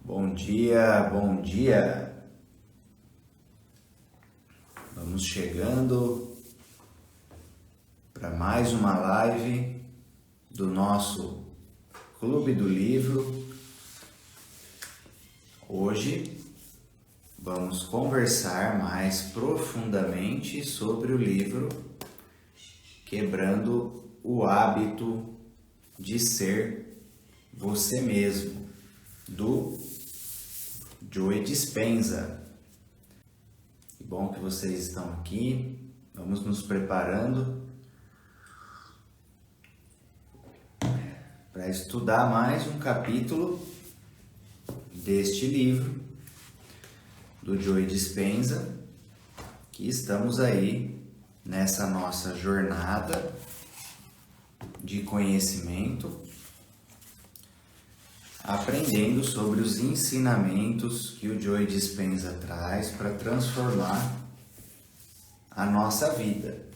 Bom dia, bom dia. Vamos chegando para mais uma live do nosso Clube do Livro. Hoje vamos conversar mais profundamente sobre o livro Quebrando o Hábito de Ser Você Mesmo, do Joe Dispenza. Que bom que vocês estão aqui. Vamos nos preparando para estudar mais um capítulo deste livro do Joe Dispenza, que estamos aí nessa nossa jornada de conhecimento, aprendendo sobre os ensinamentos que o Joe Dispenza traz para transformar a nossa vida,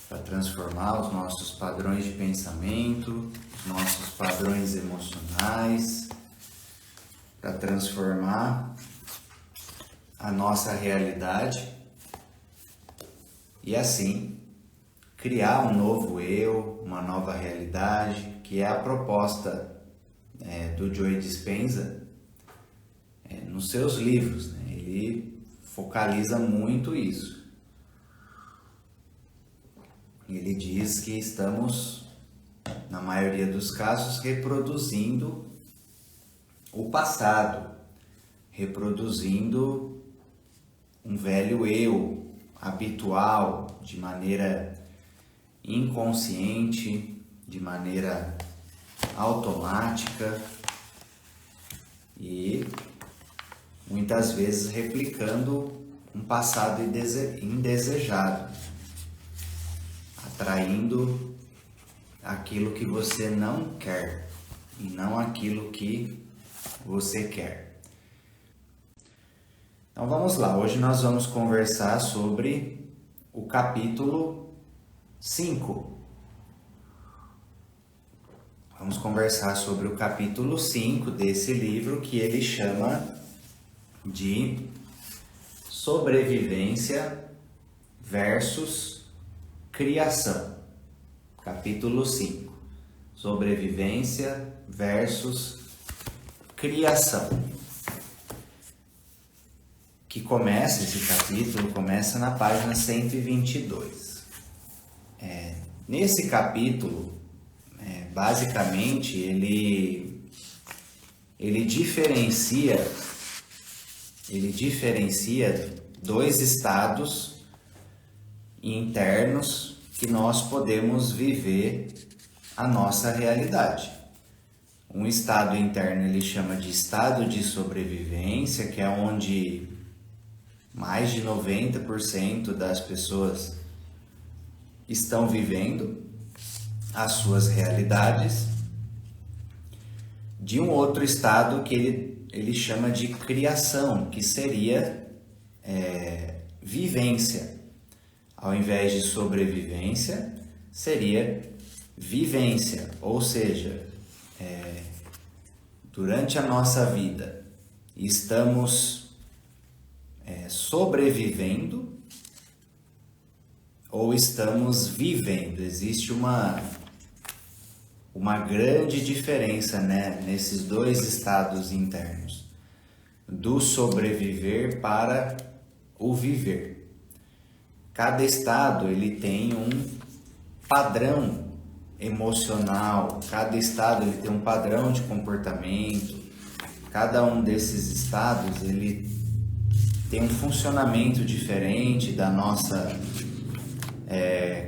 para transformar os nossos padrões de pensamento, os nossos padrões emocionais, para transformar a nossa realidade e assim criar um novo eu, uma nova realidade, que é a proposta do Joe Dispenza nos seus livros, né? Ele focaliza muito isso. Ele diz que estamos, na maioria dos casos, reproduzindo o passado, reproduzindo um velho eu habitual, de maneira inconsciente, de maneira automática e muitas vezes replicando um passado indesejado, atraindo aquilo que você não quer e não aquilo que você quer. Então vamos lá, hoje nós vamos conversar sobre o capítulo 5. Vamos conversar sobre o capítulo 5 desse livro, que ele chama de Sobrevivência versus Criação. Capítulo 5. Sobrevivência versus Criação. Esse capítulo começa na página 122. Nesse capítulo, basicamente, ele diferencia dois estados internos que nós podemos viver a nossa realidade. Um estado interno ele chama de estado de sobrevivência, que é onde mais de 90% das pessoas estão vivendo as suas realidades, de um outro estado que ele chama de criação, que seria vivência. Ao invés de sobrevivência, seria vivência, ou seja, durante a nossa vida estamos sobrevivendo ou estamos vivendo. Existe uma grande diferença, nesses dois estados internos, do sobreviver para o viver. Cada estado ele tem um padrão emocional, cada estado ele tem um padrão de comportamento, cada um desses estados ele tem um funcionamento diferente da nossa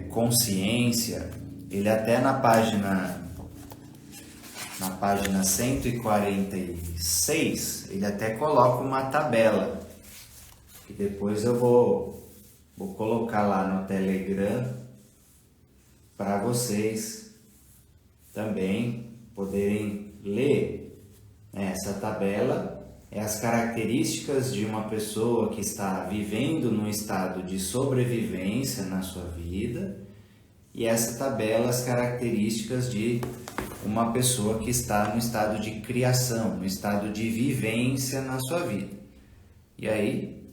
consciência. Ele até na página 146, ele até coloca uma tabela, que depois eu vou colocar lá no Telegram para vocês também poderem ler. Essa tabela é as características de uma pessoa que está vivendo num estado de sobrevivência na sua vida e essa tabela as características de uma pessoa que está no estado de criação, no estado de vivência na sua vida. E aí,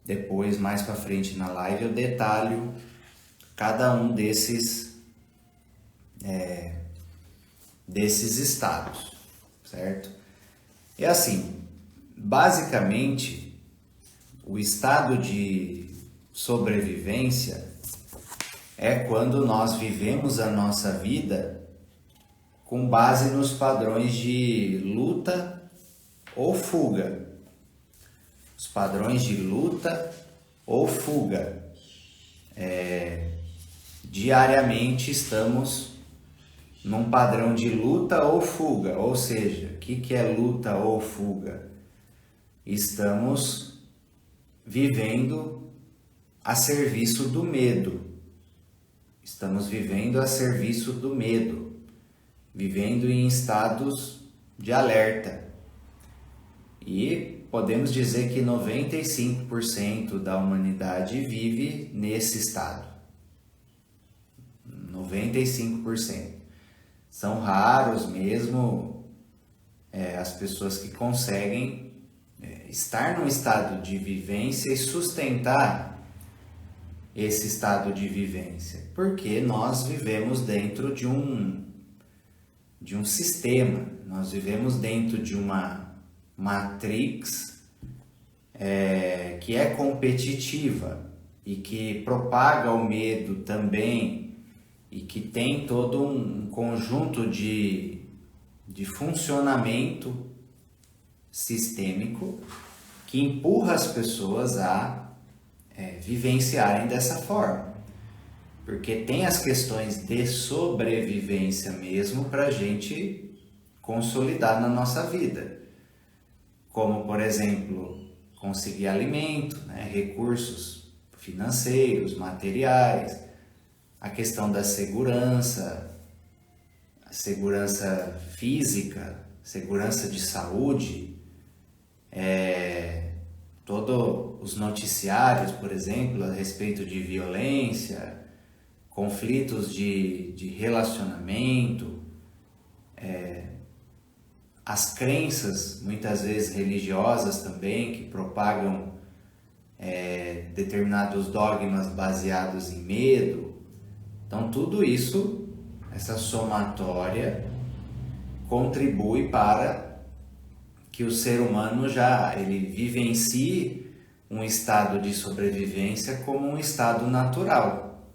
depois, mais para frente na live, eu detalho cada um desses estados, certo? É assim, basicamente, o estado de sobrevivência é quando nós vivemos a nossa vida com base nos padrões de luta ou fuga. Os padrões de luta ou fuga. Diariamente estamos num padrão de luta ou fuga, ou seja, o que é luta ou fuga? Estamos vivendo a serviço do medo. Estamos vivendo a serviço do medo, vivendo em estados de alerta. E podemos dizer que 95% da humanidade vive nesse estado. 95%. São raros mesmo as pessoas que conseguem estar num estado de vivência e sustentar esse estado de vivência, porque nós vivemos dentro de um sistema, nós vivemos dentro de uma matrix que é competitiva e que propaga o medo também e que tem todo um conjunto de funcionamento sistêmico que empurra as pessoas a vivenciarem dessa forma, porque tem as questões de sobrevivência mesmo para a gente consolidar na nossa vida, como por exemplo conseguir alimento, recursos financeiros, materiais, a questão da segurança, a segurança física, segurança de saúde, todos os noticiários, por exemplo, a respeito de violência, conflitos de relacionamento, as crenças, muitas vezes religiosas também, que propagam determinados dogmas baseados em medo. Então tudo isso, essa somatória, contribui para que o ser humano ele vivencie um estado de sobrevivência como um estado natural,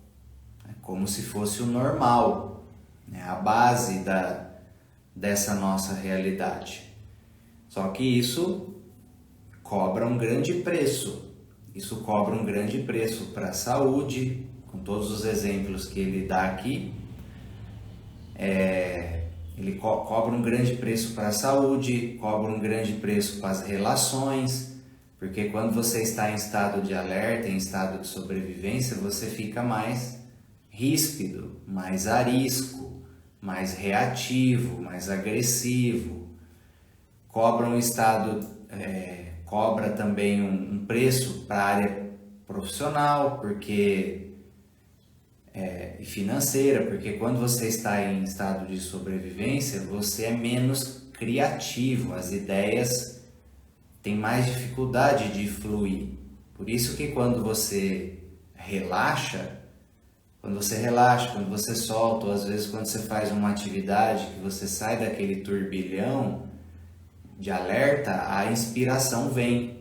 como se fosse o normal, a base dessa nossa realidade. Só que isso cobra um grande preço. Isso cobra um grande preço para a saúde, com todos os exemplos que ele dá aqui. Ele cobra um grande preço para a saúde, cobra um grande preço para as relações, porque quando você está em estado de alerta, em estado de sobrevivência, você fica mais ríspido, mais arisco, mais reativo, mais agressivo. Cobra também um preço para a área profissional, e financeira, porque quando você está em estado de sobrevivência, você é menos criativo, as ideias têm mais dificuldade de fluir. Por isso que quando você relaxa, quando você solta, ou às vezes quando você faz uma atividade que você sai daquele turbilhão de alerta, a inspiração vem.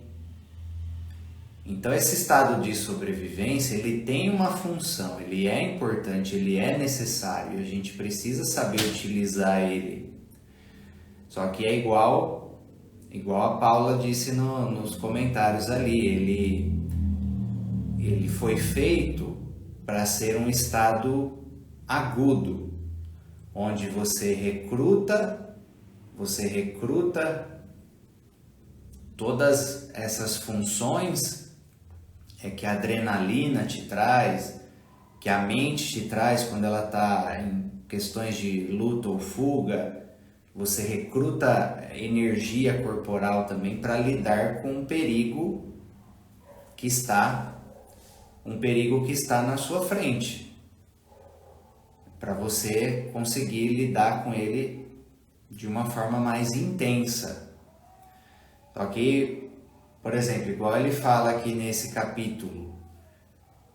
Então esse estado de sobrevivência, ele tem uma função, ele é importante, ele é necessário, a gente precisa saber utilizar ele. Só que é igual a Paula disse nos comentários ali, ele foi feito para ser um estado agudo, onde você recruta todas essas funções que a adrenalina te traz, que a mente te traz quando ela está em questões de luta ou fuga. Você recruta energia corporal também para lidar com um perigo que está na sua frente. para você conseguir lidar com ele de uma forma mais intensa. Só que, por exemplo, igual ele fala aqui nesse capítulo,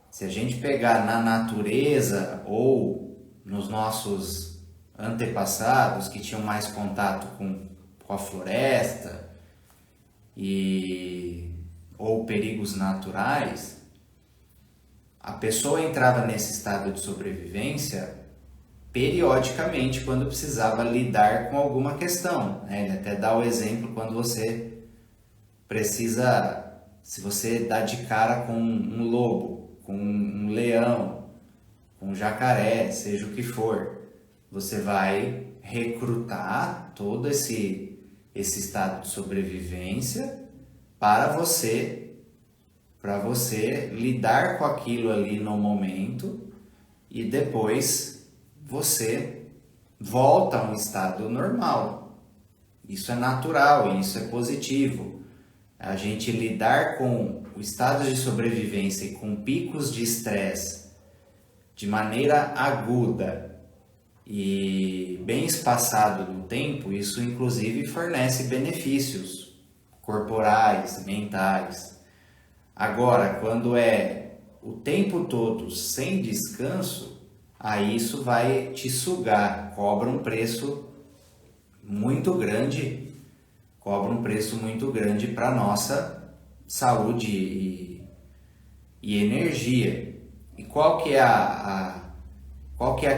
se a gente pegar na natureza ou nos nossos antepassados que tinham mais contato com a floresta ou perigos naturais, a pessoa entrava nesse estado de sobrevivência periodicamente quando precisava lidar com alguma questão, né? Ele até dá o exemplo quando você precisa, se você dá de cara com um lobo, com um leão, com um jacaré, seja o que for, você vai recrutar todo esse estado de sobrevivência para você lidar com aquilo ali no momento e depois você volta a um estado normal. Isso é natural, isso é positivo. A gente lidar com o estado de sobrevivência e com picos de estresse de maneira aguda e bem espaçado no tempo, isso inclusive fornece benefícios corporais, mentais. Agora, quando é o tempo todo sem descanso, aí isso vai te sugar, cobra um preço muito grande para a nossa saúde e energia. E qual que é a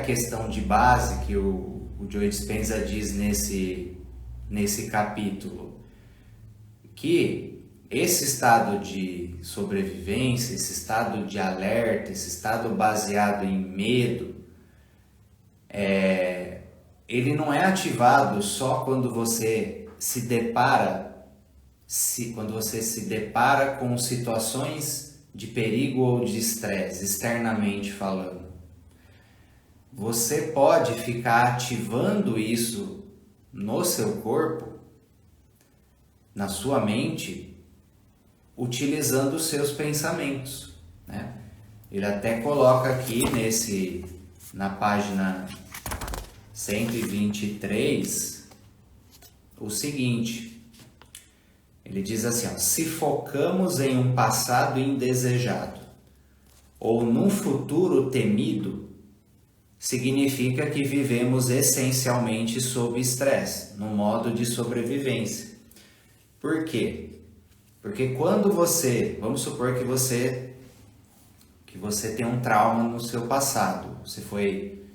questão de base que o Joe Dispenza diz nesse capítulo? Que esse estado de sobrevivência, esse estado de alerta, esse estado baseado em medo, ele não é ativado só quando você se depara com situações de perigo ou de estresse, externamente falando. Você pode ficar ativando isso no seu corpo, na sua mente, utilizando os seus pensamentos, né? Ele até coloca aqui na página 123 o seguinte, ele diz assim, ó, se focamos em um passado indesejado ou num futuro temido, significa que vivemos essencialmente sob estresse, no modo de sobrevivência. Por quê? Porque quando vamos supor que você tem um trauma no seu passado, você foi,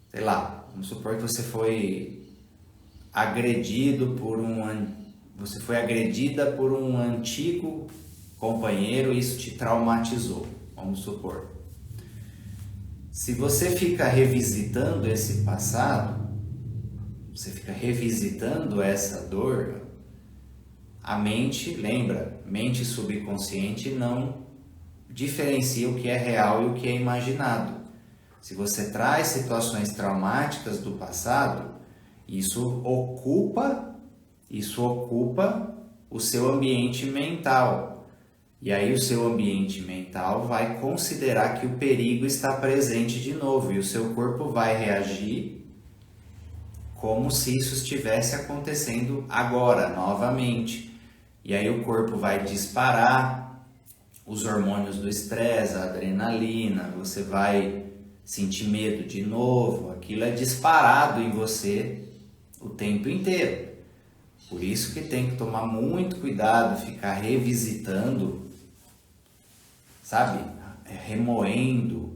sei lá, vamos supor que você foi você foi agredida por um antigo companheiro e isso te traumatizou, vamos supor. Se você fica revisitando esse passado, você fica revisitando essa dor, a mente, lembra, mente subconsciente não diferencia o que é real e o que é imaginado. Se você traz situações traumáticas do passado, isso ocupa o seu ambiente mental. E aí o seu ambiente mental vai considerar que o perigo está presente de novo e o seu corpo vai reagir como se isso estivesse acontecendo agora, novamente. E aí o corpo vai disparar os hormônios do estresse, a adrenalina, você vai sentir medo de novo, aquilo é disparado em você o tempo inteiro. Por isso que tem que tomar muito cuidado, ficar revisitando, sabe? Remoendo,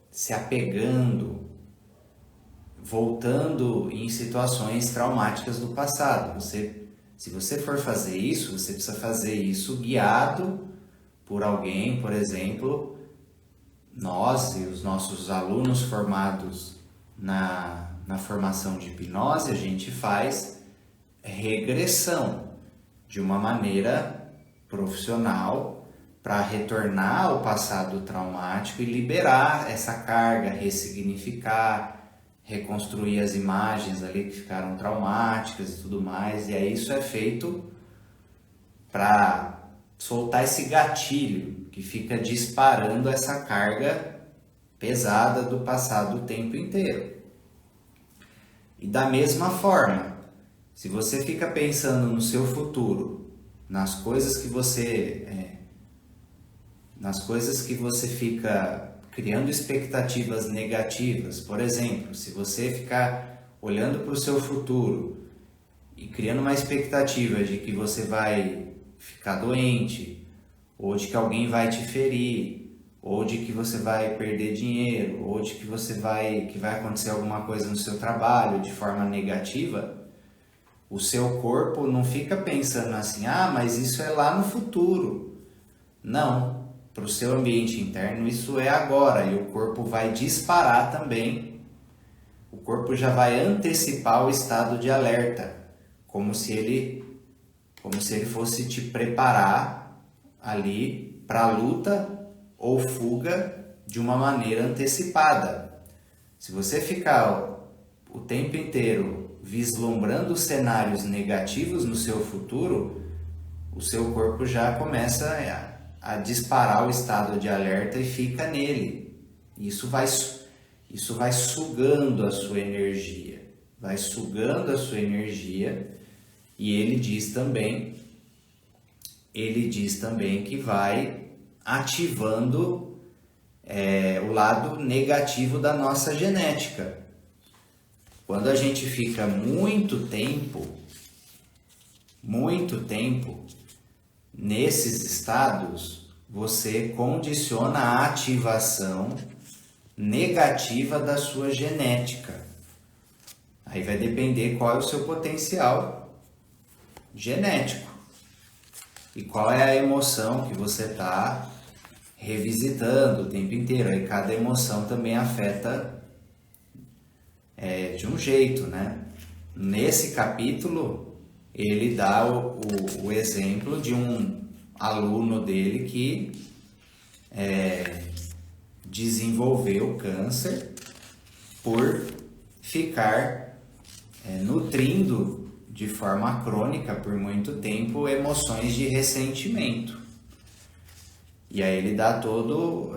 se apegando, voltando em situações traumáticas do passado. Se você for fazer isso, você precisa fazer isso guiado por alguém, por exemplo, nós e os nossos alunos formados na formação de hipnose, a gente faz regressão de uma maneira profissional para retornar ao passado traumático e liberar essa carga, ressignificar, reconstruir as imagens ali que ficaram traumáticas e tudo mais. E aí isso é feito para soltar esse gatilho que fica disparando essa carga pesada do passado o tempo inteiro. E da mesma forma, se você fica pensando no seu futuro, nas coisas que você fica criando expectativas negativas, por exemplo, se você ficar olhando para o seu futuro e criando uma expectativa de que você vai ficar doente, ou de que alguém vai te ferir, ou de que você vai perder dinheiro, ou de que que vai acontecer alguma coisa no seu trabalho de forma negativa, o seu corpo não fica pensando assim, mas isso é lá no futuro. Não, para o seu ambiente interno isso é agora, e o corpo vai disparar também. O corpo já vai antecipar o estado de alerta, como se ele fosse te preparar ali para a luta ou fuga de uma maneira antecipada. Se você ficar o tempo inteiro vislumbrando cenários negativos no seu futuro, o seu corpo já começa a disparar o estado de alerta e fica nele. Isso vai sugando a sua energia, e ele diz também que vai ativando o lado negativo da nossa genética. Quando a gente fica muito tempo nesses estados, você condiciona a ativação negativa da sua genética. Aí vai depender qual é o seu potencial genético e qual é a emoção que você está revisitando o tempo inteiro. Aí cada emoção também afeta de um jeito, né? Nesse capítulo, ele dá o exemplo de um aluno dele que desenvolveu câncer por ficar nutrindo de forma crônica por muito tempo emoções de ressentimento. E aí ele dá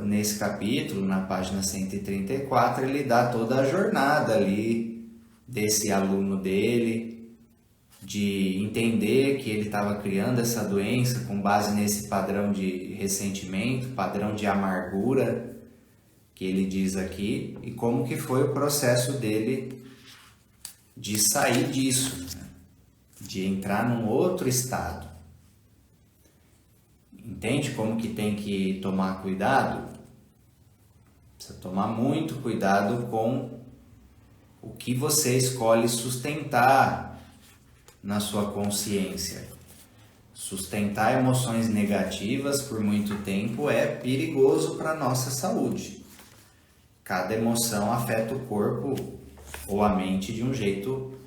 nesse capítulo, na página 134, ele dá toda a jornada ali desse aluno dele, de entender que ele estava criando essa doença com base nesse padrão de ressentimento, padrão de amargura que ele diz aqui, e como que foi o processo dele de sair disso, né? De entrar num outro estado. Entende como que tem que tomar cuidado? Precisa tomar muito cuidado com o que você escolhe sustentar na sua consciência. Sustentar emoções negativas por muito tempo é perigoso para a nossa saúde. Cada emoção afeta o corpo ou a mente de um jeito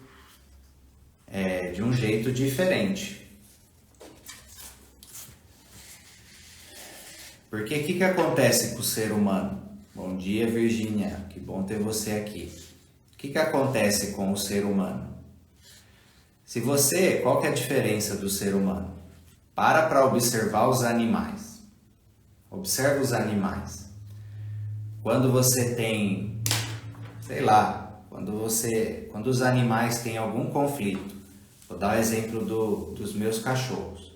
diferente. Porque o que acontece com o ser humano? Bom dia, Virgínia, que bom ter você aqui. O que acontece com o ser humano? Qual que é a diferença do ser humano? Para observar os animais. Observa os animais. Quando você tem, quando os animais têm algum conflito, vou dar o exemplo dos meus cachorros.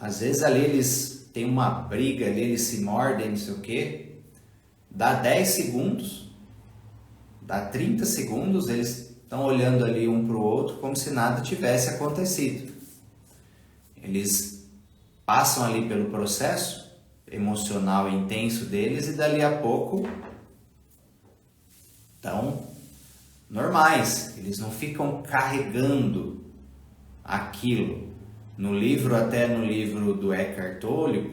Às vezes ali eles têm uma briga ali, eles se mordem, não sei o quê, dá 10 segundos, dá 30 segundos, eles estão olhando ali um para o outro como se nada tivesse acontecido. Eles passam ali pelo processo emocional intenso deles e dali a pouco estão normais, eles não ficam carregando aquilo. No livro do Eckhart Tolle,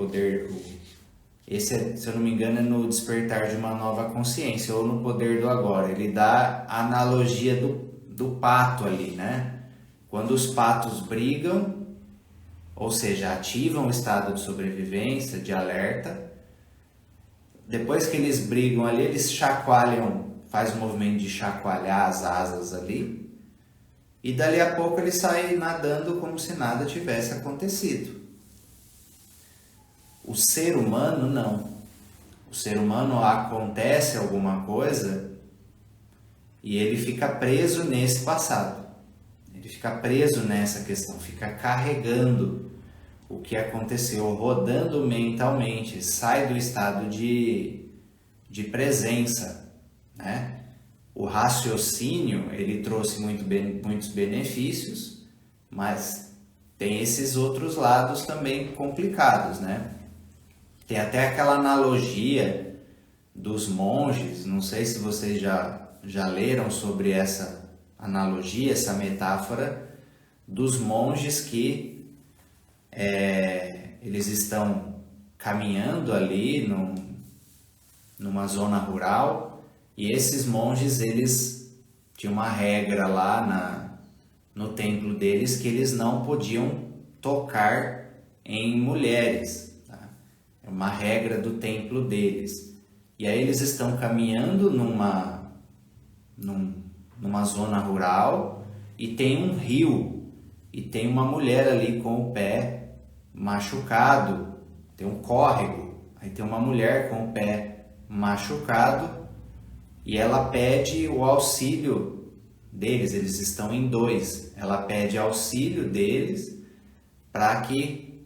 esse, se eu não me engano, é no Despertar de uma Nova Consciência, ou no Poder do Agora. Ele dá a analogia do pato ali, né? Quando os patos brigam, ou seja, ativam o estado de sobrevivência, de alerta, depois que eles brigam ali, eles chacoalham, faz o movimento de chacoalhar as asas ali, e dali a pouco ele sai nadando como se nada tivesse acontecido. O ser humano não. O o ser humano acontece alguma coisa e ele fica preso nesse passado. Ele fica preso nessa questão, fica carregando o que aconteceu, rodando mentalmente, sai do estado de presença, né? O raciocínio, ele trouxe muitos benefícios, mas tem esses outros lados também complicados, né? Tem até aquela analogia dos monges, não sei se vocês já leram sobre essa analogia, essa metáfora dos monges que eles estão caminhando ali numa zona rural e esses monges, eles tinham uma regra lá no templo deles que eles não podiam tocar em mulheres, tá? É uma regra do templo deles. E aí eles estão caminhando numa zona rural e tem um rio e tem uma mulher ali com o pé machucado, tem um córrego, aí tem uma mulher com o pé machucado e ela pede o auxílio deles, eles estão em dois, ela pede auxílio deles para que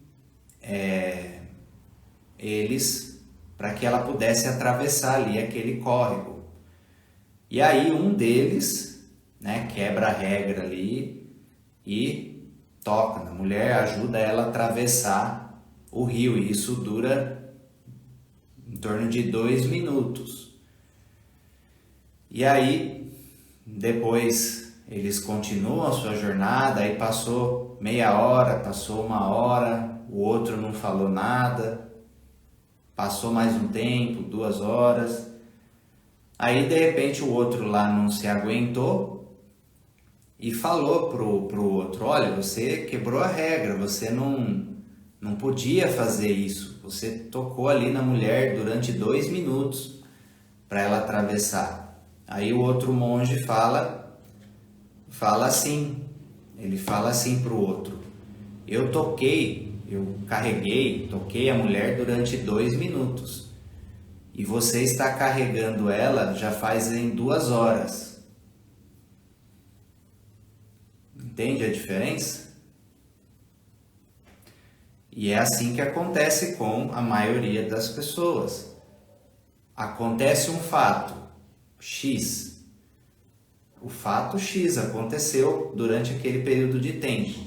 ela pudesse atravessar ali aquele córrego. E aí um deles, né, quebra a regra ali e toca na mulher, ajuda ela a atravessar o rio, e isso dura em torno de 2 minutos. E aí, depois eles continuam a sua jornada, aí passou meia hora, passou 1 hora, o outro não falou nada, passou mais um tempo, 2 horas, aí de repente o outro lá não se aguentou e falou pro outro: olha, você quebrou a regra, você não podia fazer isso, você tocou ali na mulher durante 2 minutos para ela atravessar. Aí o outro monge fala assim, ele fala assim pro outro: eu toquei a mulher durante 2 minutos e você está carregando ela já fazem 2 horas. Entende a diferença? E é assim que acontece com a maioria das pessoas. Acontece um fato X. O fato X aconteceu durante aquele período de tempo.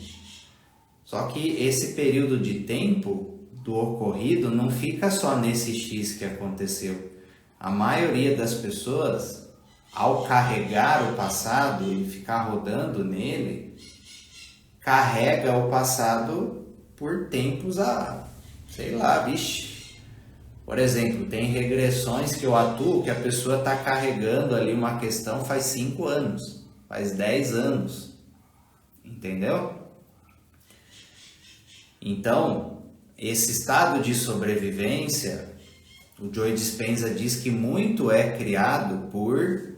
Só que esse período de tempo do ocorrido não fica só nesse X que aconteceu. A maioria das pessoas, ao carregar o passado e ficar rodando nele, carrega o passado por tempos Por exemplo, tem regressões que eu atuo que a pessoa está carregando ali uma questão faz 5 anos, faz 10 anos, entendeu? Então, esse estado de sobrevivência, o Joe Dispenza diz que muito é criado por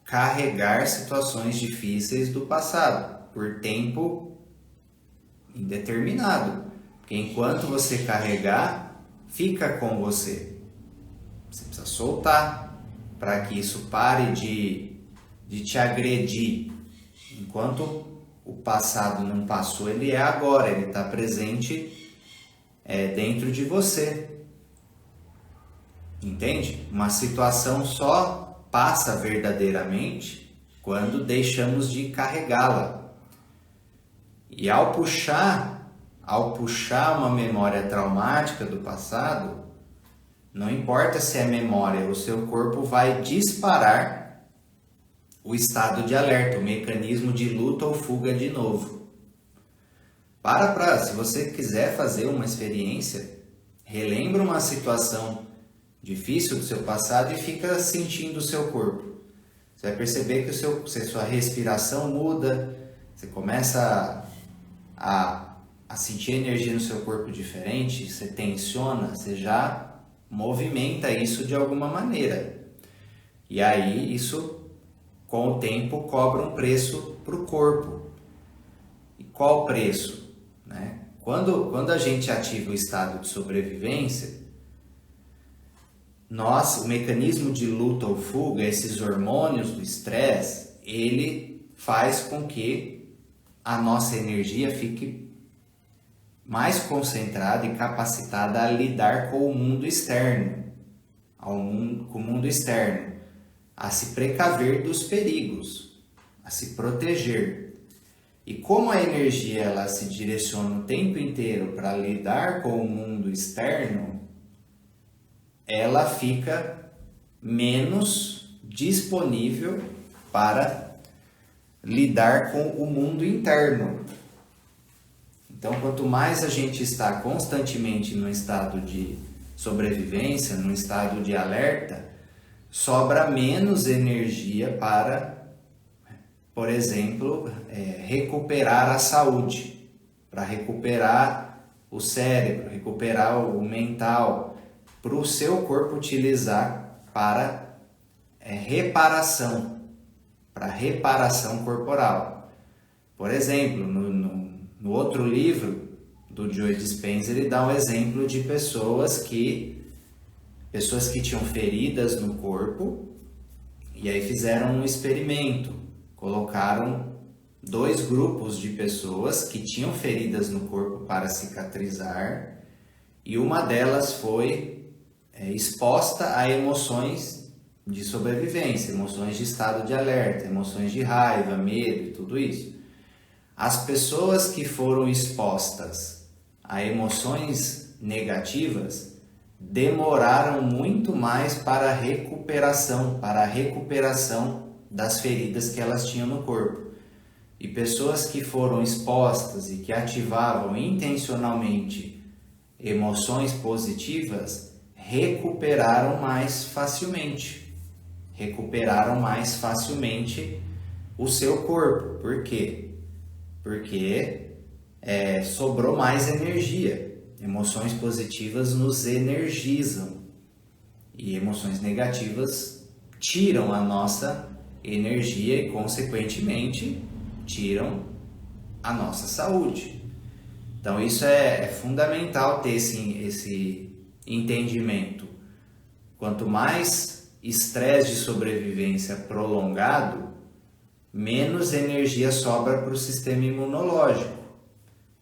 carregar situações difíceis do passado, por tempo indeterminado. Porque enquanto você carregar, fica com você. Você precisa soltar para que isso pare de te agredir. Enquanto o passado não passou, ele é agora, ele está presente dentro de você. Entende? Uma situação só passa verdadeiramente quando deixamos de carregá-la. E ao puxar uma memória traumática do passado, não importa se é memória, o seu corpo vai disparar o estado de alerta, o mecanismo de luta ou fuga de novo. Se você quiser fazer uma experiência, relembra uma situação difícil do seu passado e fica sentindo o seu corpo. Você vai perceber que a sua respiração muda, você começa a sentir energia no seu corpo diferente, você tensiona, você já movimenta isso de alguma maneira. E aí isso, com o tempo, cobra um preço para o corpo. E qual preço? Né? Quando a gente ativa o estado de sobrevivência, o mecanismo de luta ou fuga, esses hormônios do estresse, ele faz com que a nossa energia fique mais concentrada e capacitada a lidar com o mundo externo, com o mundo externo, a se precaver dos perigos, a se proteger. E como a energia ela se direciona o tempo inteiro para lidar com o mundo externo, ela fica menos disponível para lidar com o mundo interno. Então, quanto mais a gente está constantemente no estado de sobrevivência, no estado de alerta, sobra menos energia para, por exemplo, recuperar a saúde, para recuperar o cérebro, recuperar o mental, para o seu corpo utilizar para reparação, para reparação corporal. Por exemplo, no outro livro do Joe Dispenza, ele dá um exemplo de pessoas que tinham feridas no corpo e aí fizeram um experimento. Colocaram 2 grupos de pessoas que tinham feridas no corpo para cicatrizar e uma delas foi exposta a emoções de sobrevivência, emoções de estado de alerta, emoções de raiva, medo e tudo isso. As pessoas que foram expostas a emoções negativas demoraram muito mais para a recuperação das feridas que elas tinham no corpo. E pessoas que foram expostas e que ativavam intencionalmente emoções positivas recuperaram mais facilmente o seu corpo. Por quê? Porque sobrou mais energia. Emoções positivas nos energizam e emoções negativas tiram a nossa energia e, consequentemente, tiram a nossa saúde. Então, isso é fundamental ter esse entendimento. Quanto mais estresse de sobrevivência prolongado, menos energia sobra para o sistema imunológico,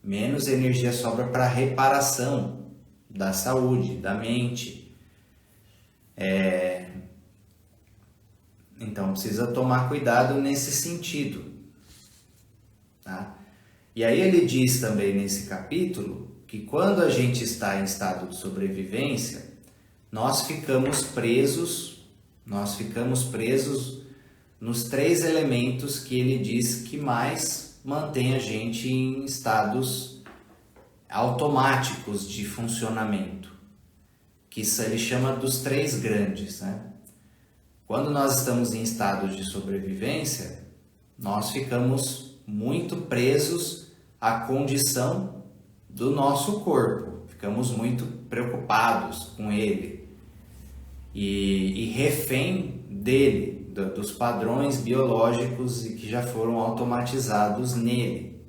menos energia sobra para a reparação da saúde, da mente. Então precisa tomar cuidado nesse sentido, tá? E aí ele diz também nesse capítulo que quando a gente está em estado de sobrevivência, nós ficamos presos nos 3 elementos que ele diz que mais mantém a gente em estados automáticos de funcionamento, que ele chama dos 3 grandes, né? Quando nós estamos em estado de sobrevivência, nós ficamos muito presos à condição do nosso corpo, ficamos muito preocupados com ele e refém dele, dos padrões biológicos e que já foram automatizados nele.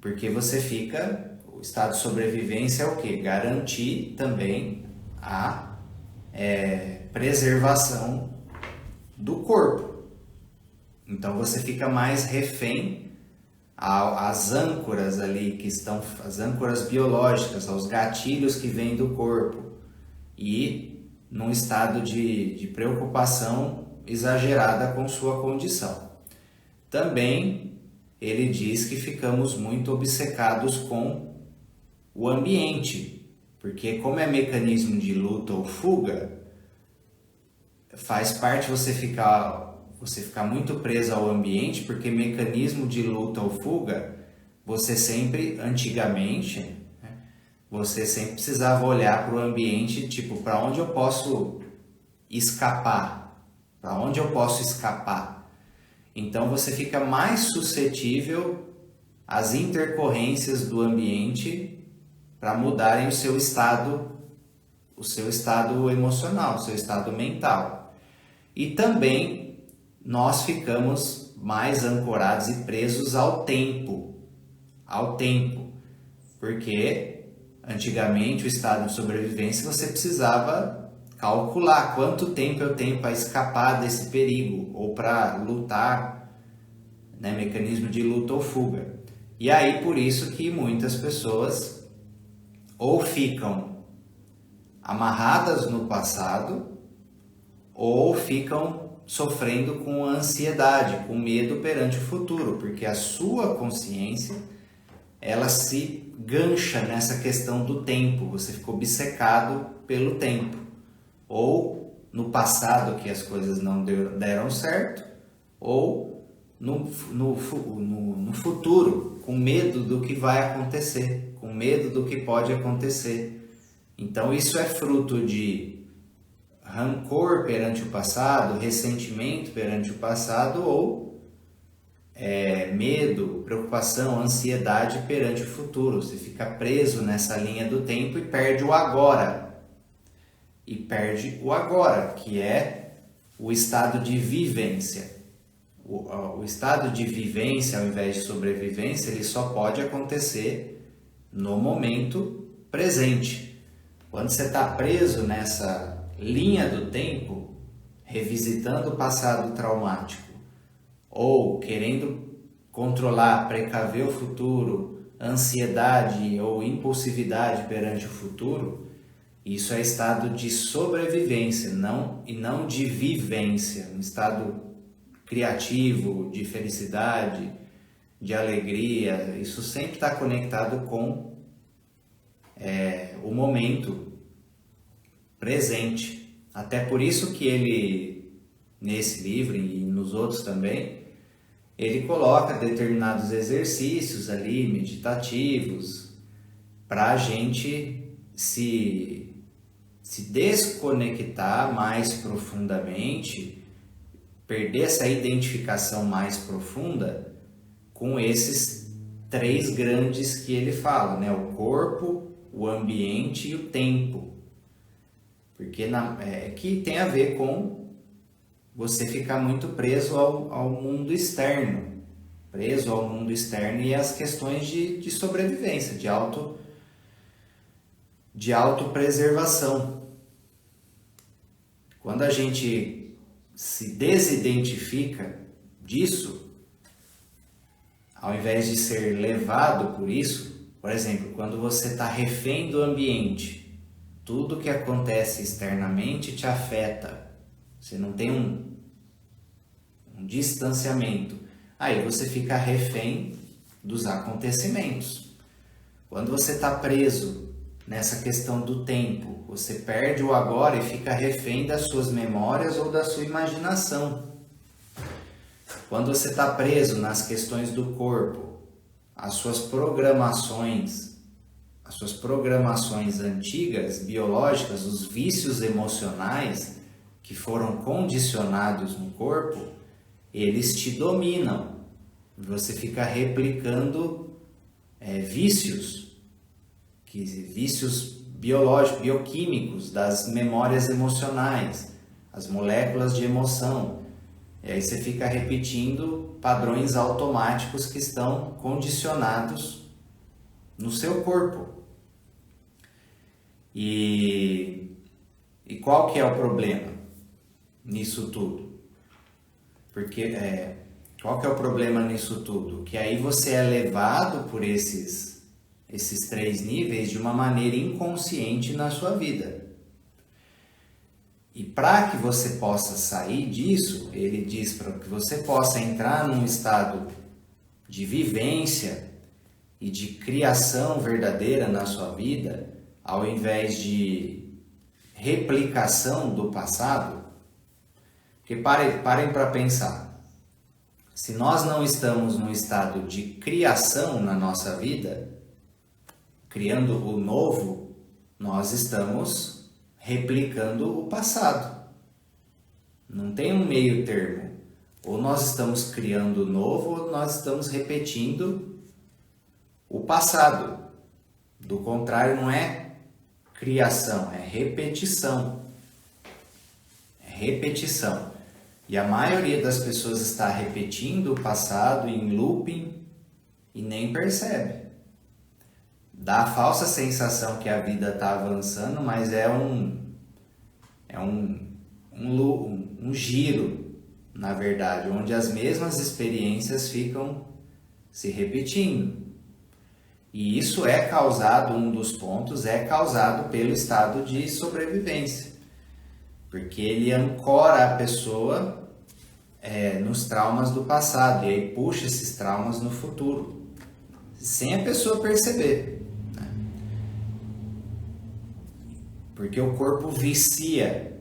Porque o estado de sobrevivência é o quê? Garantir também a preservação do corpo. Então você fica mais refém às âncoras ali que estão, as âncoras biológicas, aos gatilhos que vêm do corpo e num estado de preocupação exagerada com sua condição. Também ele diz que ficamos muito obcecados com o ambiente, porque como é mecanismo de luta ou fuga, faz parte você ficar muito preso ao ambiente, porque mecanismo de luta ou fuga, antigamente, você sempre precisava olhar para o ambiente, tipo, para onde eu posso escapar? Para onde eu posso escapar? Então você fica mais suscetível às intercorrências do ambiente para mudarem o seu estado emocional, o seu estado mental. E também nós ficamos mais ancorados e presos ao tempo, porque antigamente o estado de sobrevivência você precisava calcular quanto tempo eu tenho para escapar desse perigo ou para lutar, né, mecanismo de luta ou fuga. E aí por isso que muitas pessoas ou ficam amarradas no passado ou ficam sofrendo com ansiedade, com medo perante o futuro, porque a sua consciência ela se gancha nessa questão do tempo, você ficou obcecado pelo tempo, ou no passado que as coisas não deram certo, ou no futuro, com medo do que vai acontecer, com medo do que pode acontecer. Então isso é fruto de rancor perante o passado, ressentimento perante o passado, ou medo, preocupação, ansiedade perante o futuro. Você fica preso nessa linha do tempo e perde o agora. E perde o agora, que é o estado de vivência. O estado de vivência, ao invés de sobrevivência, ele só pode acontecer no momento presente. Quando você está preso nessa linha do tempo, revisitando o passado traumático, ou querendo controlar, precaver o futuro, ansiedade ou impulsividade perante o futuro, isso é estado de sobrevivência, e não de vivência, um estado criativo, de felicidade, de alegria. Isso sempre está conectado com o momento presente. Até por isso que ele, nesse livro e nos outros também, ele coloca determinados exercícios ali, meditativos, para a gente se desconectar mais profundamente, perder essa identificação mais profunda com esses três grandes que ele fala, né? O corpo, o ambiente e o tempo. Porque que tem a ver com você ficar muito preso ao mundo externo. Preso ao mundo externo e às questões de sobrevivência, de autopreservação. Quando a gente se desidentifica disso, ao invés de ser levado por isso, por exemplo, quando você está refém do ambiente, tudo que acontece externamente te afeta, você não tem um distanciamento, aí você fica refém dos acontecimentos. Quando você está preso nessa questão do tempo, você perde o agora e fica refém das suas memórias ou da sua imaginação. Quando você está preso nas questões do corpo, as suas programações antigas, biológicas, os vícios emocionais que foram condicionados no corpo, eles te dominam. Você fica replicando vícios biológicos, bioquímicos das memórias emocionais, as moléculas de emoção. E aí você fica repetindo padrões automáticos que estão condicionados no seu corpo. E qual que é o problema nisso tudo? Porque qual que é o problema nisso tudo? Que aí você é levado por esses três níveis de uma maneira inconsciente na sua vida. E para que você possa sair disso, ele diz para que você possa entrar num estado de vivência e de criação verdadeira na sua vida, ao invés de replicação do passado. Porque parem para pensar. Se nós não estamos num estado de criação na nossa vida, criando o novo, nós estamos replicando o passado. Não tem um meio termo. Ou nós estamos criando o novo, ou nós estamos repetindo o passado. Do contrário, não é criação, é repetição. É repetição. E a maioria das pessoas está repetindo o passado em looping e nem percebe. Dá a falsa sensação que a vida está avançando, mas é É um giro, na verdade, onde as mesmas experiências ficam se repetindo. E isso é causado, um dos pontos é causado pelo estado de sobrevivência, porque ele ancora a pessoa nos traumas do passado e aí puxa esses traumas no futuro, sem a pessoa perceber, né? Porque o corpo vicia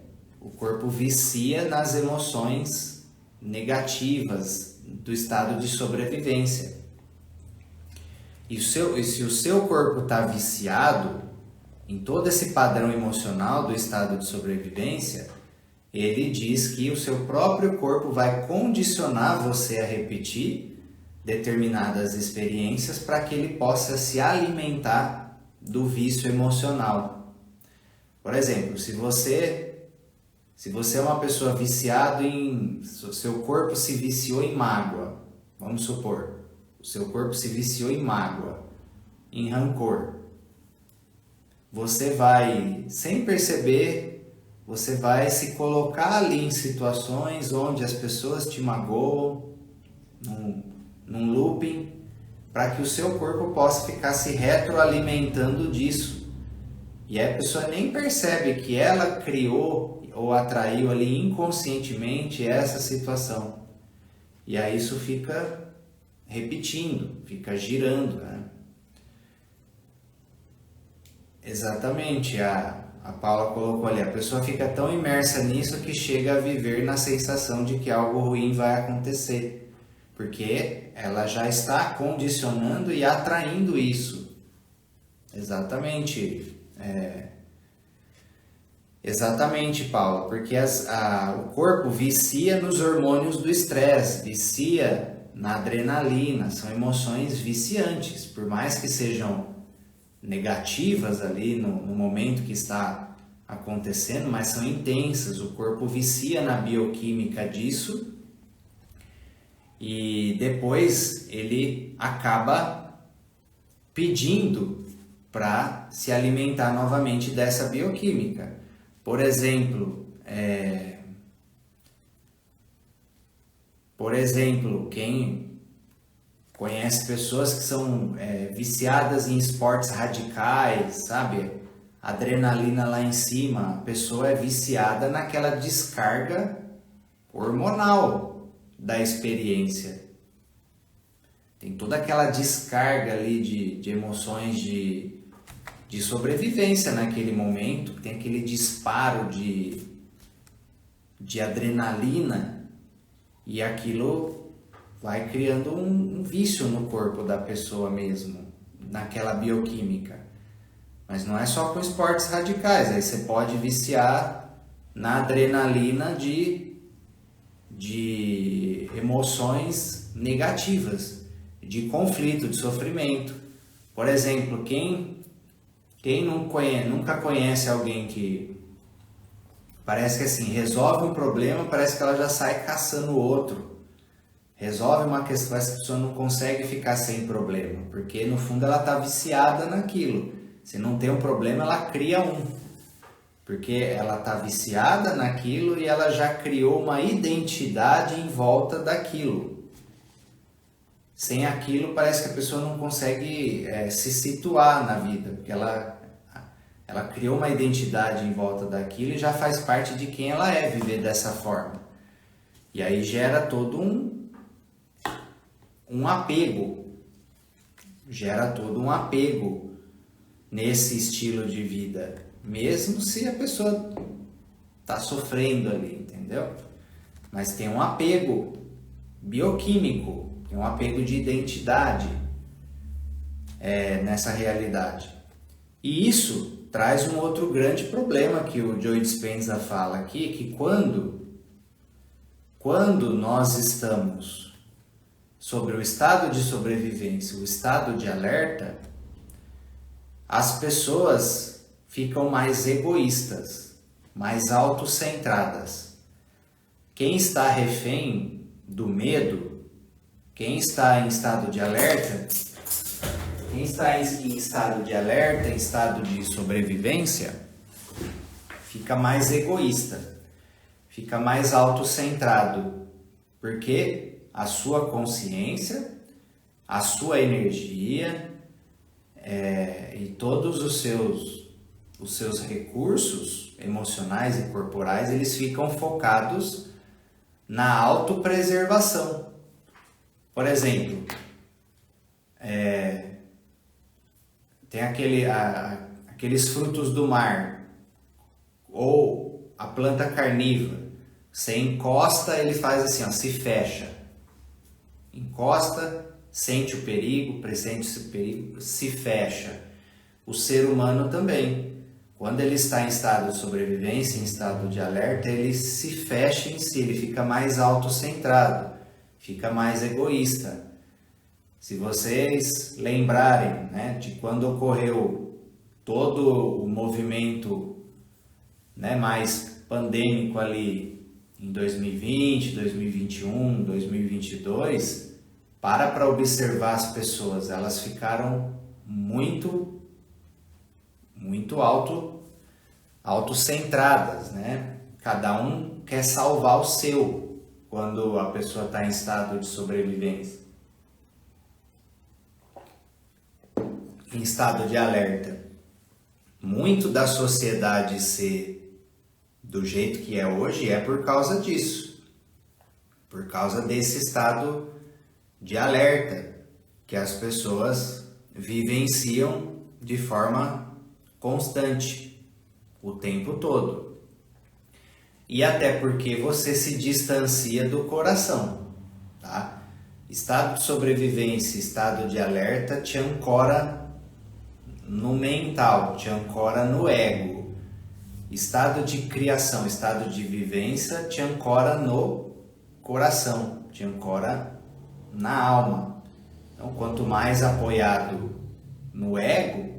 nas emoções negativas do estado de sobrevivência. E se o seu corpo está viciado em todo esse padrão emocional do estado de sobrevivência, ele diz que o seu próprio corpo vai condicionar você a repetir determinadas experiências para que ele possa se alimentar do vício emocional. Por exemplo, se você é uma pessoa viciada seu corpo se viciou em mágoa, vamos supor. O seu corpo se viciou em mágoa, em rancor. Você vai, sem perceber, você vai se colocar ali em situações onde as pessoas te magoam, num looping, para que o seu corpo possa ficar se retroalimentando disso. E aí a pessoa nem percebe que ela criou ou atraiu ali inconscientemente essa situação. E aí isso fica repetindo, fica girando, né? Exatamente, a Paula colocou ali, a pessoa fica tão imersa nisso que chega a viver na sensação de que algo ruim vai acontecer, porque ela já está condicionando e atraindo isso. Exatamente, exatamente, Paula, porque o corpo vicia nos hormônios do estresse, vicia na adrenalina, são emoções viciantes, por mais que sejam negativas ali no momento que está acontecendo, mas são intensas, o corpo vicia na bioquímica disso e depois ele acaba pedindo para se alimentar novamente dessa bioquímica. Por exemplo, quem conhece pessoas que são viciadas em esportes radicais, sabe? Adrenalina lá em cima, a pessoa é viciada naquela descarga hormonal da experiência. Tem toda aquela descarga ali de emoções de sobrevivência naquele momento, tem aquele disparo de adrenalina e aquilo vai criando um vício no corpo da pessoa mesmo, naquela bioquímica. Mas não é só com esportes radicais, aí você pode viciar na adrenalina de emoções negativas, de conflito, de sofrimento. Por exemplo, quem nunca conhece alguém que parece que assim, resolve um problema, parece que ela já sai caçando outro. Resolve uma questão, essa pessoa não consegue ficar sem problema, porque no fundo ela está viciada naquilo. Se não tem um problema, ela cria um, porque ela está viciada naquilo e ela já criou uma identidade em volta daquilo. Sem aquilo, parece que a pessoa não consegue se situar na vida, porque ela criou uma identidade em volta daquilo e já faz parte de quem ela é viver dessa forma. E aí gera todo um apego, nesse estilo de vida, mesmo se a pessoa está sofrendo ali, entendeu? Mas tem um apego bioquímico, tem um apego de identidade nessa realidade. E isso traz um outro grande problema que o Joe Dispenza fala aqui, que quando nós estamos sobre o estado de sobrevivência, o estado de alerta, as pessoas ficam mais egoístas, mais autocentradas. Quem está refém do medo, quem está em estado de alerta, em estado de sobrevivência, fica mais egoísta, fica mais autocentrado, porque a sua consciência, a sua energia e todos os seus recursos emocionais e corporais, eles ficam focados na autopreservação. Por exemplo, tem aqueles frutos do mar, ou a planta carnívora. Você encosta, ele faz assim, ó, se fecha. Encosta, sente o perigo, pressente o perigo, se fecha. O ser humano também. Quando ele está em estado de sobrevivência, em estado de alerta, ele se fecha em si, ele fica mais autocentrado, fica mais egoísta. Se vocês lembrarem, né, de quando ocorreu todo o movimento, né, mais pandêmico ali em 2020, 2021, 2022, para observar as pessoas, elas ficaram muito autocentradas, né? Cada um quer salvar o seu quando a pessoa está em estado de sobrevivência, em estado de alerta. Muito da sociedade ser do jeito que é hoje é por causa disso, por causa desse estado de alerta que as pessoas vivenciam de forma constante, o tempo todo. E até porque você se distancia do coração, tá? Estado de sobrevivência, estado de alerta te ancora no mental, te ancora no ego. Estado de criação, estado de vivência te ancora no coração, te ancora na alma. Então, quanto mais apoiado no ego,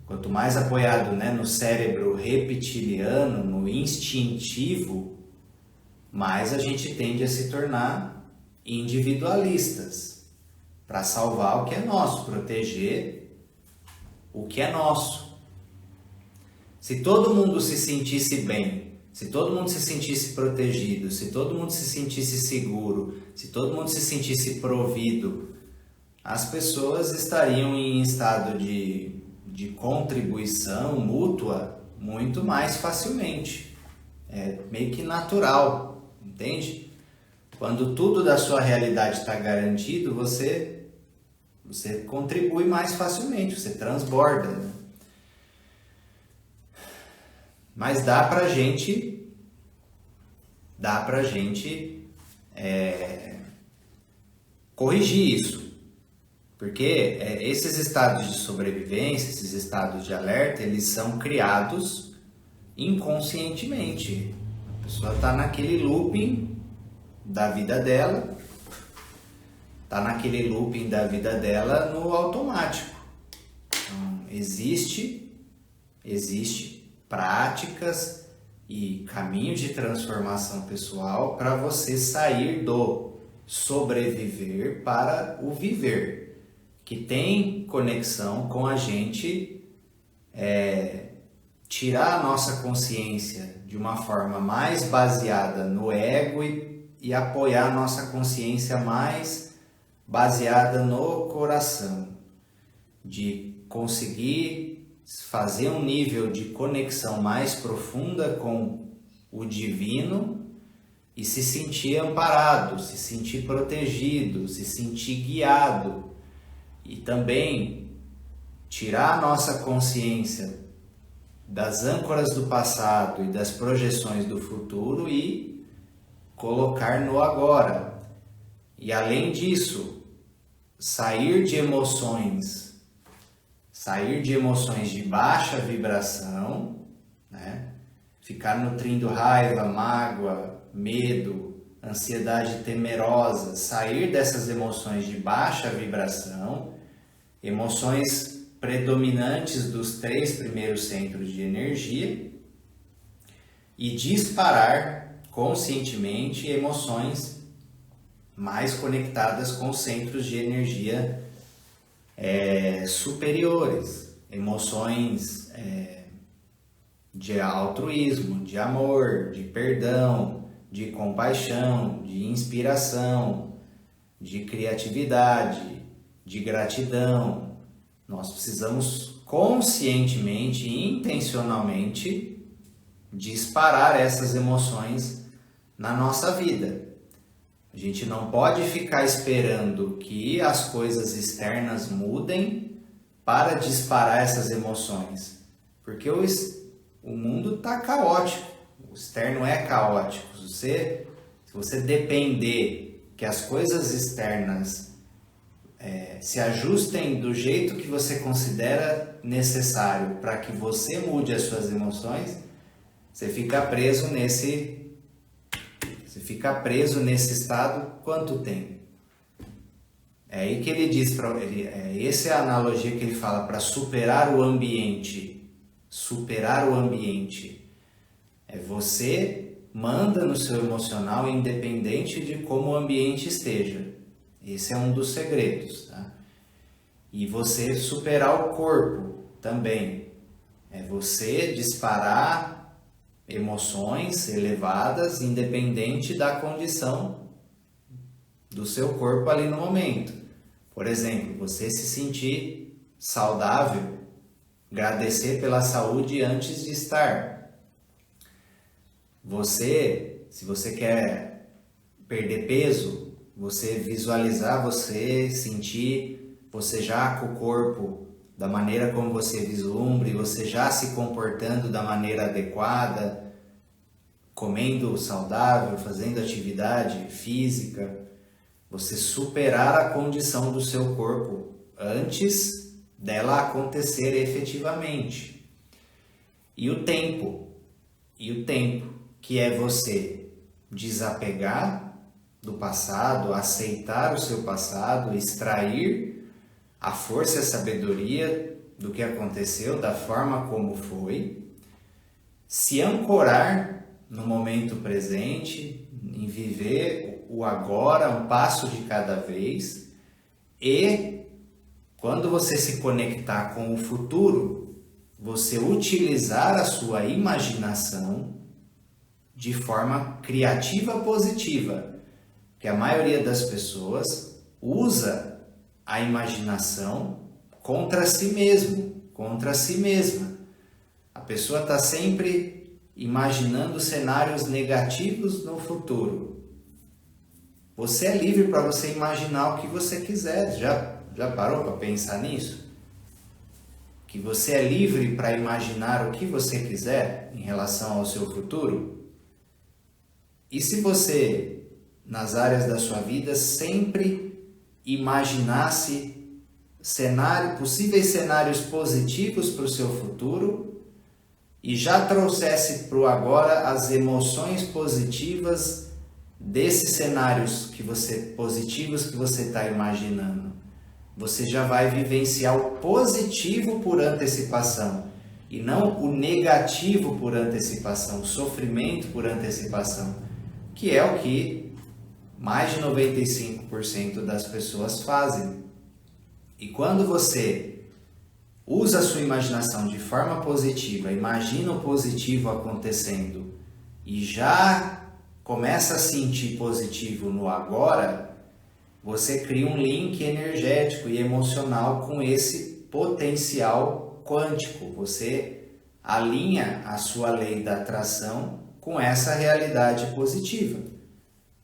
quanto mais apoiado, né, no cérebro reptiliano, no instintivo, mais a gente tende a se tornar individualistas para salvar o que é nosso, proteger o que é nosso. Se todo mundo se sentisse bem, se todo mundo se sentisse protegido, se todo mundo se sentisse seguro, se todo mundo se sentisse provido, as pessoas estariam em estado de contribuição mútua muito mais facilmente. É meio que natural, entende? Quando tudo da sua realidade está garantido, você contribui mais facilmente, você transborda, né? Mas dá pra gente corrigir isso. Porque esses estados de sobrevivência, esses estados de alerta, eles são criados inconscientemente. A pessoa está naquele looping da vida dela, no automático. Então, existe práticas e caminhos de transformação pessoal para você sair do sobreviver para o viver, que tem conexão com a gente tirar a nossa consciência de uma forma mais baseada no ego e apoiar a nossa consciência mais baseada no coração, de conseguir fazer um nível de conexão mais profunda com o divino e se sentir amparado, se sentir protegido, se sentir guiado. E também tirar a nossa consciência das âncoras do passado e das projeções do futuro e colocar no agora. E além disso, sair de emoções de baixa vibração, né? Ficar nutrindo raiva, mágoa, medo, ansiedade temerosa, sair dessas emoções de baixa vibração, emoções predominantes dos 3 primeiros centros de energia, e disparar conscientemente emoções mais conectadas com os centros de energia superiores, emoções de altruísmo, de amor, de perdão, de compaixão, de inspiração, de criatividade, de gratidão. Nós precisamos conscientemente e intencionalmente disparar essas emoções na nossa vida. A gente não pode ficar esperando que as coisas externas mudem para disparar essas emoções, porque o mundo está caótico, o externo é caótico. Se você depender que as coisas externas se ajustem do jeito que você considera necessário para que você mude as suas emoções, você fica preso nesse estado quanto tempo? É aí que ele diz, essa é a analogia que ele fala para superar o ambiente. Superar o ambiente. Você manda no seu emocional independente de como o ambiente esteja. Esse é um dos segredos, tá? E você superar o corpo também. É você disparar emoções elevadas independente da condição do seu corpo ali no momento. Por exemplo, você se sentir saudável, agradecer pela saúde antes de estar. Se você quer perder peso, você visualizar, você sentir, você já com o corpo da maneira como você vislumbre, você já se comportando da maneira adequada, comendo saudável, fazendo atividade física, você superar a condição do seu corpo antes dela acontecer efetivamente. E o tempo, que é você desapegar do passado, aceitar o seu passado, extrair a força e a sabedoria do que aconteceu, da forma como foi, se ancorar no momento presente, em viver o agora, um passo de cada vez, e quando você se conectar com o futuro, você utilizar a sua imaginação de forma criativa positiva, que a maioria das pessoas usa a imaginação contra si mesmo, contra si mesma. A pessoa está sempre imaginando cenários negativos no futuro. Você é livre para você imaginar o que você quiser. Já parou para pensar nisso? Que você é livre para imaginar o que você quiser em relação ao seu futuro? E se você, nas áreas da sua vida, sempre imaginasse possíveis cenários positivos para o seu futuro e já trouxesse para o agora as emoções positivas desses cenários positivos que você está imaginando? Você já vai vivenciar o positivo por antecipação e não o negativo por antecipação, o sofrimento por antecipação, que é o que mais de 95% das pessoas fazem. E quando você usa a sua imaginação de forma positiva, imagina o positivo acontecendo e já começa a sentir positivo no agora, você cria um link energético e emocional com esse potencial quântico. Você alinha a sua lei da atração com essa realidade positiva.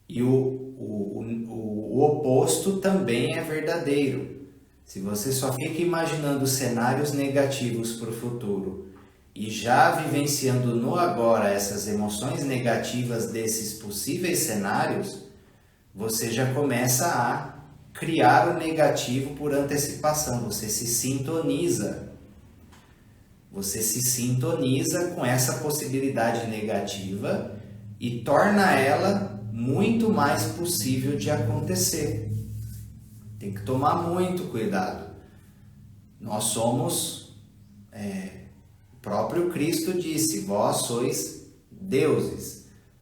E o oposto também é verdadeiro. Se você só fica imaginando cenários negativos para o futuro e já vivenciando no agora essas emoções negativas desses possíveis cenários, você já começa a criar o negativo por antecipação. Você se sintoniza. Você se sintoniza com essa possibilidade negativa e torna ela muito mais possível de acontecer. Tem que tomar muito cuidado. Nós somos, o próprio Cristo disse, vós sois deuses.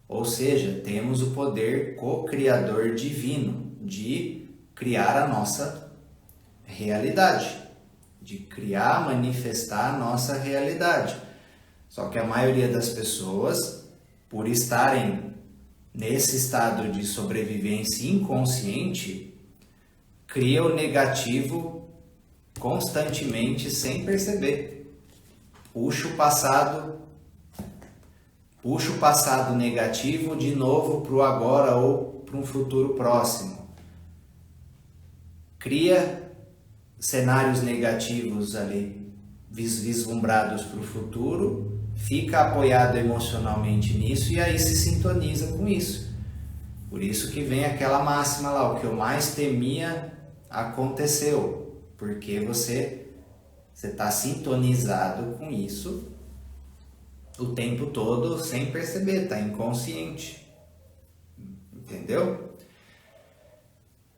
Ou seja, temos o poder co-criador divino de criar a nossa realidade, de criar, manifestar a nossa realidade. Só que a maioria das pessoas, por estarem nesse estado de sobrevivência inconsciente, cria o negativo constantemente sem perceber. Puxa o passado negativo de novo para o agora ou para um futuro próximo. Cria cenários negativos ali vislumbrados para o futuro, fica apoiado emocionalmente nisso e aí se sintoniza com isso. Por isso que vem aquela máxima lá, o que eu mais temia aconteceu, porque você está sintonizado com isso o tempo todo sem perceber, está inconsciente, entendeu?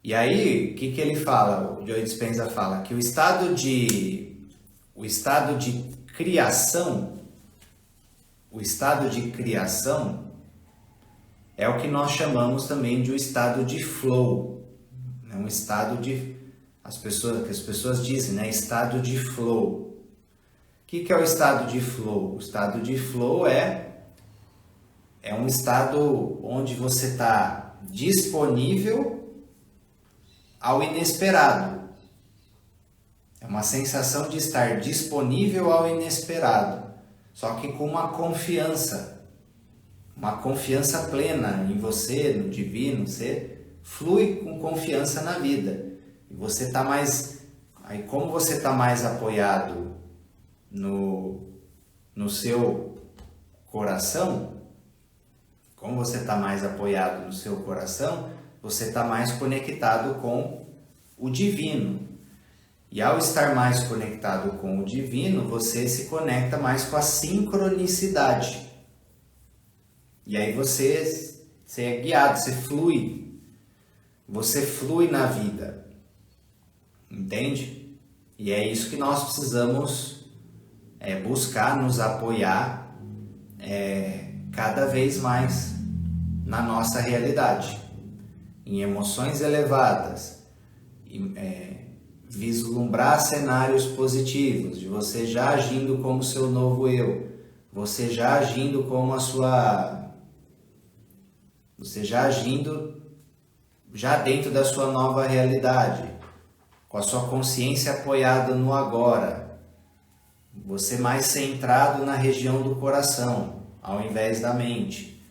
E aí, o que ele fala? O Joe Dispenza fala que o estado de criação é o que nós chamamos também de um estado de flow, né? Um estado de, que as pessoas dizem, né? Estado de flow. O que é o estado de flow? O estado de flow é um estado onde você está disponível ao inesperado. É uma sensação de estar disponível ao inesperado, só que com uma confiança plena em você, no divino. Você flui com confiança na vida. E você está mais... Aí como você está mais apoiado no seu coração, você está mais conectado com o divino. E ao estar mais conectado com o divino, você se conecta mais com a sincronicidade. E aí você é guiado, você flui na vida. Entende? E é isso que nós precisamos buscar nos apoiar cada vez mais na nossa realidade, em emoções elevadas, vislumbrar cenários positivos, de você já agindo como seu novo eu, você já agindo como você já agindo já dentro da sua nova realidade, com a sua consciência apoiada no agora, você mais centrado na região do coração, ao invés da mente,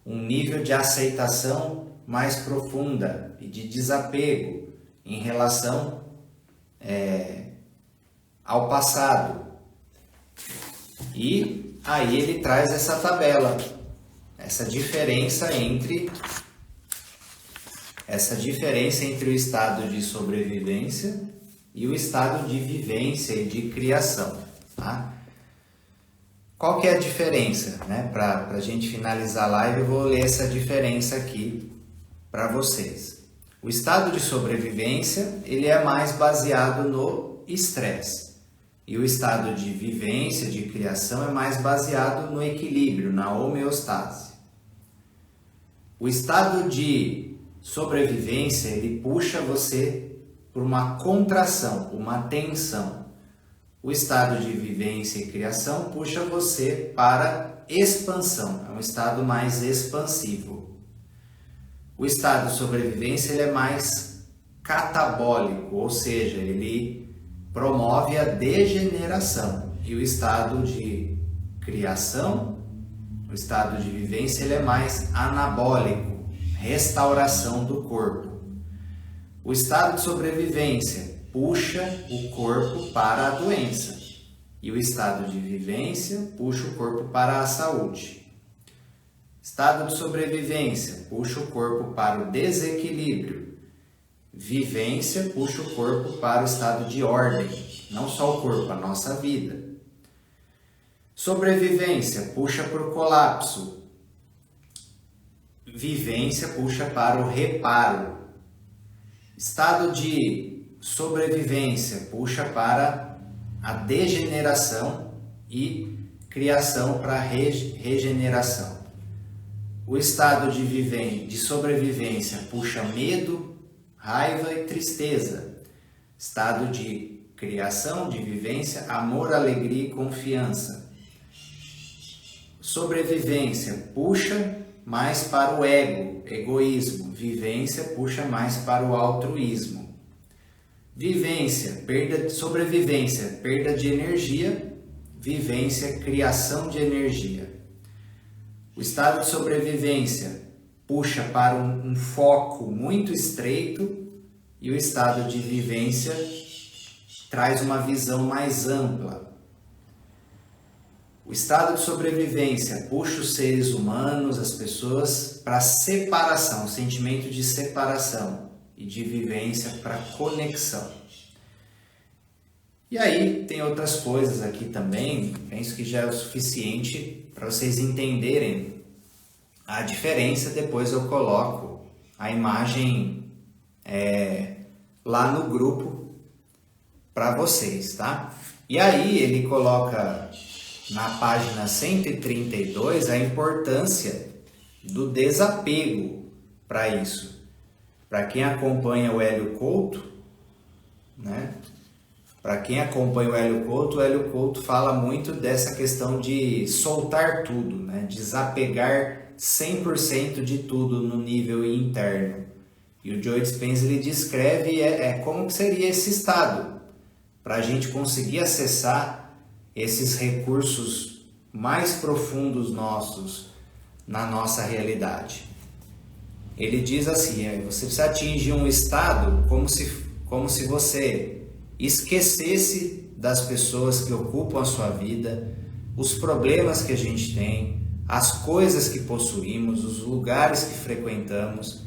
um nível de aceitação mais profunda e de desapego em relação ao passado. E aí ele traz essa tabela, essa diferença entre o estado de sobrevivência e o estado de vivência e de criação, tá? Qual que é a diferença, né? Para a gente finalizar a live, eu vou ler essa diferença aqui para vocês. O estado de sobrevivência, ele é mais baseado no estresse. E o estado de vivência, de criação, é mais baseado no equilíbrio, na homeostase. O estado de sobrevivência, ele puxa você por uma contração, uma tensão. O estado de vivência e criação puxa você para expansão, é um estado mais expansivo. O estado de sobrevivência, ele é mais catabólico, ou seja, ele promove a degeneração. E o estado de criação, o estado de vivência, ele é mais anabólico, restauração do corpo. O estado de sobrevivência puxa o corpo para a doença. E o estado de vivência puxa o corpo para a saúde. Estado de sobrevivência puxa o corpo para o desequilíbrio. Vivência puxa o corpo para o estado de ordem, não só o corpo, a nossa vida. Sobrevivência puxa para o colapso. Vivência puxa para o reparo. Estado de sobrevivência puxa para a degeneração e criação para a regeneração. O estado de sobrevivência puxa medo, raiva e tristeza. Estado de criação, de vivência, amor, alegria e confiança. Sobrevivência puxa mais para o ego, egoísmo. Vivência puxa mais para o altruísmo. Sobrevivência, perda de energia. Vivência, criação de energia. O estado de sobrevivência puxa para um foco muito estreito e o estado de vivência traz uma visão mais ampla. O estado de sobrevivência puxa os seres humanos, as pessoas, para separação, sentimento de separação, e de vivência para conexão. E aí tem outras coisas aqui também, penso que já é o suficiente para vocês entenderem a diferença. Depois eu coloco a imagem lá no grupo para vocês, tá? E aí ele coloca na página 132 a importância do desapego para isso. Para quem acompanha o Hélio Couto, né? Para quem acompanha o Hélio Couto fala muito dessa questão de soltar tudo, né? Desapegar 100% de tudo no nível interno. E o Joe Dispenza ele descreve como que seria esse estado, para a gente conseguir acessar esses recursos mais profundos nossos na nossa realidade. Ele diz assim, você precisa atingir um estado como se você esquecesse das pessoas que ocupam a sua vida, os problemas que a gente tem, as coisas que possuímos, os lugares que frequentamos,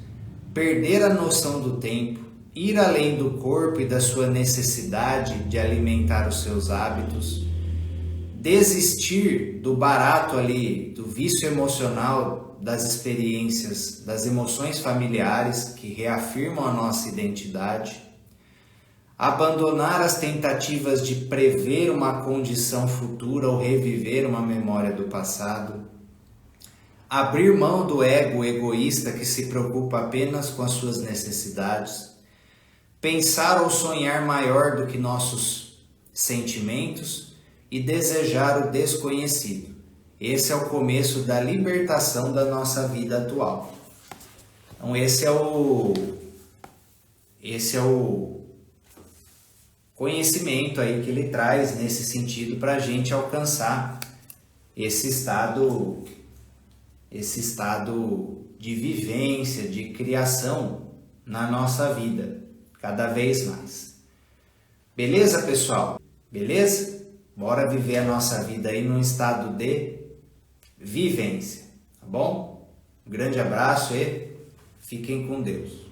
perder a noção do tempo, ir além do corpo e da sua necessidade de alimentar os seus hábitos, desistir do barato ali, do vício emocional, das experiências, das emoções familiares que reafirmam a nossa identidade, abandonar as tentativas de prever uma condição futura ou reviver uma memória do passado, abrir mão do ego egoísta que se preocupa apenas com as suas necessidades, pensar ou sonhar maior do que nossos sentimentos e desejar o desconhecido. Esse é o começo da libertação da nossa vida atual. Então esse é o conhecimento aí que ele traz nesse sentido para a gente alcançar esse estado de vivência, de criação na nossa vida, cada vez mais. Beleza, pessoal? Beleza? Bora viver a nossa vida aí num estado de vivência, tá bom? Um grande abraço e fiquem com Deus.